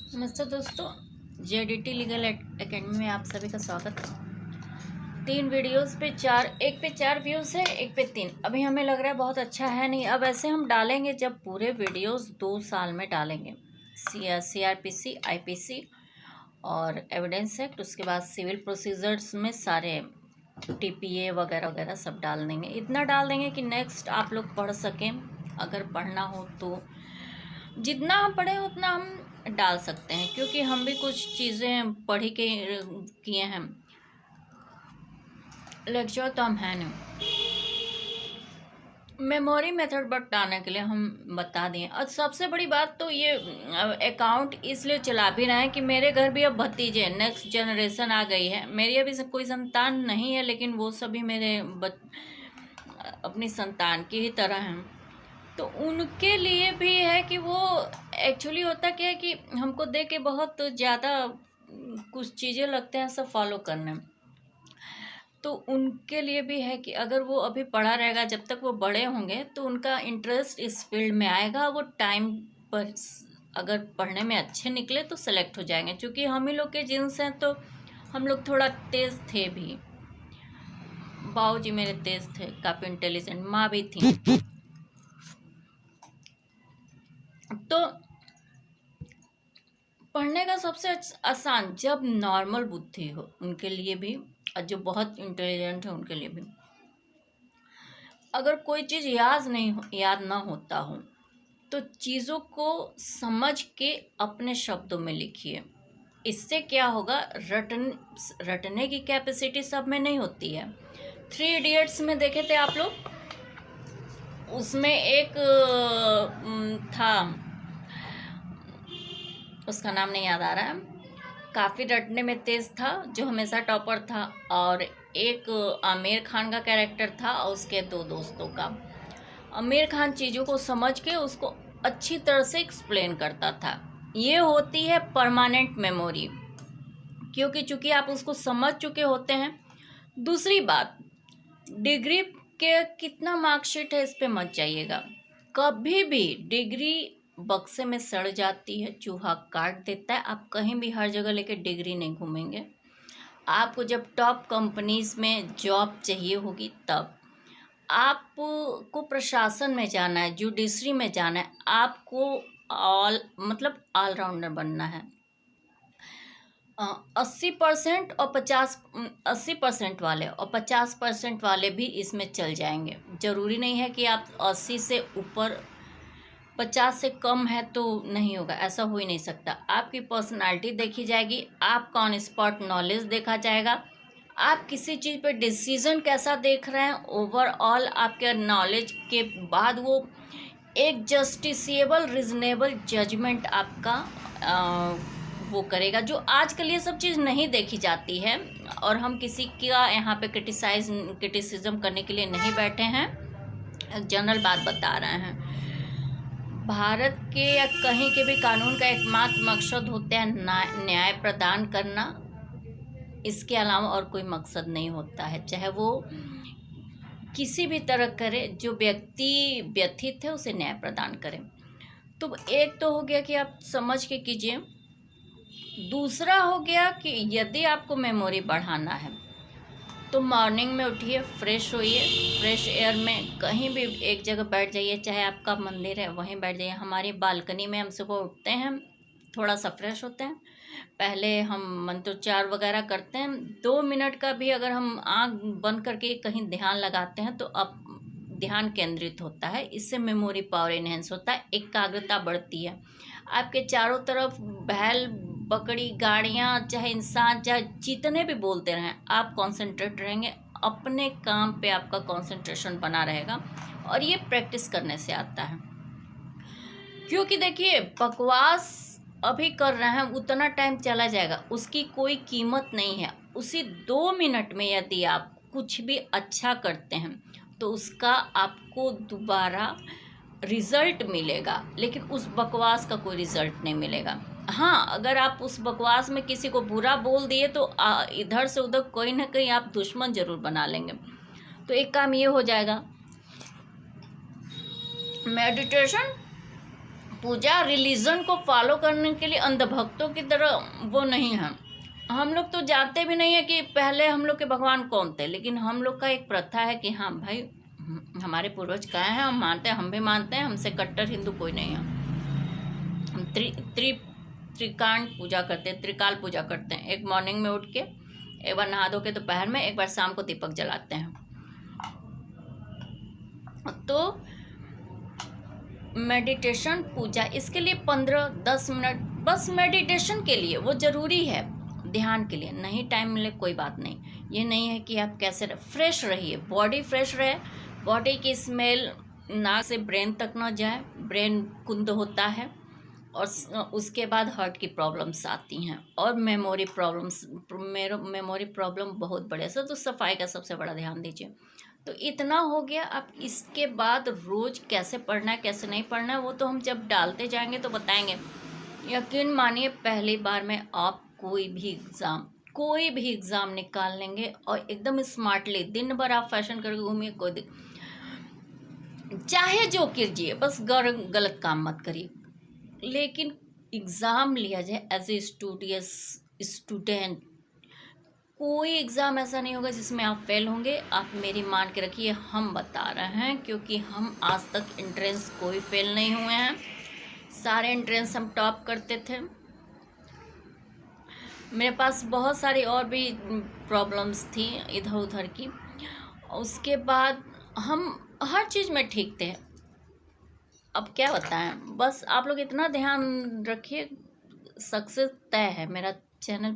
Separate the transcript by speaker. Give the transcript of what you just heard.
Speaker 1: नमस्ते दोस्तों, जेडीटी legal academy में आप सभी का स्वागत है। 3 वीडियोस पे 4, एक पे 4 व्यूज़ है, एक पे 3। अभी हमें लग रहा है बहुत अच्छा है नहीं। अब ऐसे हम डालेंगे जब पूरे वीडियोस 2 साल में डालेंगे। CRPC, IPC और एविडेंस एक्ट, उसके बाद सिविल प्रोसीजर्स में सारे TPA वगैरह वगैरह सब डाल देंगे। इतना डाल देंगे कि नेक्स्ट आप लोग पढ़ सकें। अगर पढ़ना हो तो जितना हम पढ़ें उतना हम डाल सकते हैं, क्योंकि हम भी कुछ चीज़ें पढ़ी के किए हैं। लेक्चर तो हम हैं नहीं। मेमोरी मेथड बताने के लिए हम बता दिए। और सबसे बड़ी बात तो ये अकाउंट इसलिए चला भी रहे हैं कि मेरे घर भी अब भतीजे, नेक्स्ट जनरेशन आ गई है। मेरी अभी से कोई संतान नहीं है, लेकिन वो सभी मेरे अपनी संतान की ही तरह हैं। तो उनके लिए भी है कि वो एक्चुअली होता क्या है कि हमको देख के बहुत ज़्यादा कुछ चीज़ें लगते हैं सब फॉलो करने में। तो उनके लिए भी है कि अगर वो अभी पढ़ा रहेगा, जब तक वो बड़े होंगे तो उनका इंटरेस्ट इस फील्ड में आएगा। वो टाइम पर अगर पढ़ने में अच्छे निकले तो सेलेक्ट हो जाएंगे। क्योंकि हम ही लोग के जीन्स हैं तो हम लोग थोड़ा तेज़ थे भी। बाबू जी मेरे तेज़ थे, काफ़ी इंटेलिजेंट, माँ भी थी। तो पढ़ने का सबसे आसान जब नॉर्मल बुद्धि हो उनके लिए भी, और जो बहुत इंटेलिजेंट है उनके लिए भी। अगर कोई चीज़ याद ना होता हो तो चीज़ों को समझ के अपने शब्दों में लिखिए। इससे क्या होगा, रटने की कैपेसिटी सब में नहीं होती है। 3 इडियट्स में देखे थे आप लोग, उसमें एक था, उसका नाम नहीं याद आ रहा है, काफ़ी रटने में तेज़ था, जो हमेशा टॉपर था। और एक आमिर खान का कैरेक्टर था और उसके 2 दोस्तों का। आमिर खान चीज़ों को समझ के उसको अच्छी तरह से एक्सप्लेन करता था। ये होती है परमानेंट मेमोरी, क्योंकि चूंकि आप उसको समझ चुके होते हैं। दूसरी बात, डिग्री के कितना मार्कशीट है इस पे मत जाइएगा। कभी भी डिग्री बक्से में सड़ जाती है, चूहा काट देता है। आप कहीं भी हर जगह लेके डिग्री नहीं घूमेंगे। आपको जब टॉप कंपनीज में जॉब चाहिए होगी तब आपको प्रशासन में जाना है, जुडिशरी में जाना है, आपको ऑलराउंडर बनना है। 80% और 80% वाले और 50% वाले भी इसमें चल जाएंगे। ज़रूरी नहीं है कि आप 80 से ऊपर, 50 से कम है तो नहीं होगा, ऐसा हो ही नहीं सकता। आपकी पर्सनालिटी देखी जाएगी, आपका ऑन स्पॉट नॉलेज देखा जाएगा, आप किसी चीज़ पे डिसीजन कैसा देख रहे हैं, ओवरऑल आपके नॉलेज के बाद वो एक जस्टिसेबल रिजनेबल जजमेंट आपका वो करेगा, जो आजकल ये सब चीज़ नहीं देखी जाती है। और हम किसी का यहाँ पे क्रिटिसिज्म करने के लिए नहीं बैठे हैं, जनरल बात बता रहे हैं। भारत के या कहीं के भी कानून का एकमात्र मकसद होता है न्याय प्रदान करना। इसके अलावा और कोई मकसद नहीं होता है, चाहे वो किसी भी तरह करे, जो व्यक्ति व्यथित है उसे न्याय प्रदान करें। तो एक तो हो गया कि आप समझ के कीजिए। दूसरा हो गया कि यदि आपको मेमोरी बढ़ाना है तो मॉर्निंग में उठिए, फ्रेश होइए, फ्रेश एयर में कहीं भी एक जगह बैठ जाइए, चाहे आपका मंदिर है वहीं बैठ जाइए। हमारी बालकनी में हम सुबह उठते हैं, थोड़ा सा फ्रेश होते हैं, पहले हम मंत्रोच्चार वगैरह करते हैं। 2 मिनट का भी अगर हम आँख बंद करके कहीं ध्यान लगाते हैं तो अब ध्यान केंद्रित होता है। इससे मेमोरी पावर इन्हेंस होता है, एकाग्रता बढ़ती है। आपके चारों तरफ बैल बकरी गाड़ियाँ, चाहे इंसान, चाहे जितने भी बोलते रहें, आप कॉन्सेंट्रेट रहेंगे अपने काम पे, आपका कॉन्सेंट्रेशन बना रहेगा। और ये प्रैक्टिस करने से आता है। क्योंकि देखिए, बकवास अभी कर रहे हैं, उतना टाइम चला जाएगा, उसकी कोई कीमत नहीं है। उसी 2 मिनट में यदि आप कुछ भी अच्छा करते हैं तो उसका आपको दोबारा रिजल्ट मिलेगा, लेकिन उस बकवास का कोई रिजल्ट नहीं मिलेगा। हाँ, अगर आप उस बकवास में किसी को बुरा बोल दिए तो इधर से उधर कोई ना कहीं आप दुश्मन जरूर बना लेंगे। तो एक काम ये हो जाएगा, मेडिटेशन पूजा रिलीजन को फॉलो करने के लिए अंधभक्तों की तरह वो नहीं है। हम लोग तो जानते भी नहीं है कि पहले हम लोग के भगवान कौन थे, लेकिन हम लोग का एक प्रथा है कि हाँ भाई हमारे पूर्वज कहाँ हैं, हम मानते हैं, हम भी मानते हैं, हमसे कट्टर हिंदू कोई नहीं है। हम त्रिकांड पूजा करते हैं, त्रिकाल पूजा करते हैं। एक मॉर्निंग में उठ के, एक बार नहा धो के दोपहर में, एक बार शाम को दीपक जलाते हैं। तो मेडिटेशन पूजा, इसके लिए 15-10 मिनट बस मेडिटेशन के लिए वो ज़रूरी है। ध्यान के लिए नहीं टाइम मिले कोई बात नहीं, ये नहीं है कि आप कैसे फ्रेश रहिए, बॉडी फ्रेश रहे, बॉडी की स्मेल नाक से ब्रेन तक ना जाए, ब्रेन कुंद होता है, और उसके बाद हार्ट की प्रॉब्लम्स आती हैं और मेमोरी प्रॉब्लम बहुत बड़े से। तो सफाई का सबसे बड़ा ध्यान दीजिए। तो इतना हो गया। अब इसके बाद रोज़ कैसे पढ़ना है कैसे नहीं पढ़ना है वो तो हम जब डालते जाएंगे तो बताएंगे। यकीन मानिए पहली बार में आप कोई भी एग्ज़ाम निकाल लेंगे और एकदम स्मार्टली, दिन भर आप फैशन करके घूमिए, कोई चाहे जो कीजिए, बस गलत काम मत करिए, लेकिन एग्ज़ाम लिया जाए एज ए स्टूडेंट। कोई एग्ज़ाम ऐसा नहीं होगा जिसमें आप फेल होंगे। आप मेरी मान के रखिए, हम बता रहे हैं, क्योंकि हम आज तक एंट्रेंस कोई फेल नहीं हुए हैं। सारे एंट्रेंस हम टॉप करते थे। मेरे पास बहुत सारी और भी प्रॉब्लम्स थी इधर उधर की, उसके बाद हम हर चीज़ में ठीक थे। अब क्या बताएं, बस आप लोग इतना ध्यान रखिए, सक्सेस तय है। मेरा चैनल